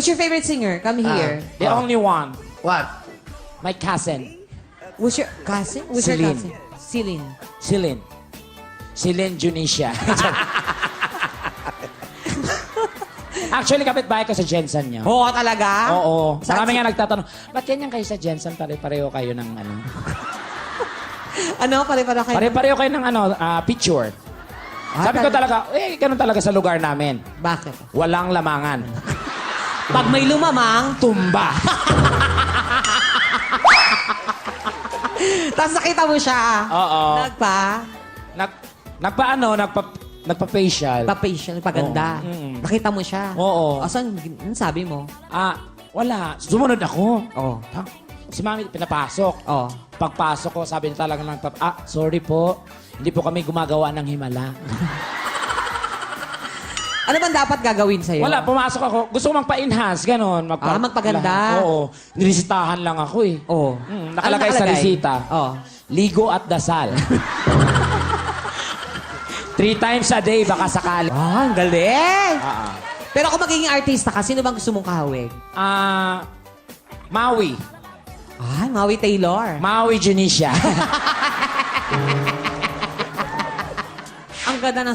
What's your favorite singer? Come here. The only one. What? My cousin. Who's your cousin? Who's your Celine. cousin? Celine. Celine. Celine Junisha. Actually, kapitbahay ko sa Jensen niya. Oo, talaga? Oo. Saan Marami nga nagtatanong, ba't ganyan kayo sa Jensen? Pare-pareho kayo ng ano? Ano? Pare-pare kayo? Pare-pareho kayo ng ano, picture. Sabi ko talaga, ganun talaga sa lugar namin. Bakit? Walang lamangan. Pag may lumamang, Tumba. tapos nakita mo siya. Oo. Nagpa-facial. Pa-facial, paganda. Oo. Mm. Nakita mo siya. Oo. Asan, ano sabi mo? Wala. Sumunod ako. Oo. Si Mami pinapasok. Oo. Pagpasok ko, sabi niya talaga ng sorry po. Hindi po kami gumagawa ng himala. Ano bang dapat gagawin sa'yo? Wala, pumasok ako. Gusto ko magpa-enhance, gano'n. Magpaganda. Oo. Nilisitahan lang ako eh. Oo. Nakalagay sa resita. Oo. Ligo at dasal. 3 times a day, baka sakali. Ang galing! Ah. Pero kung magiging artista ka, sino bang gusto mong kahawig? Maui. Maui Taylor. Maui Junisha. Ang ganda ng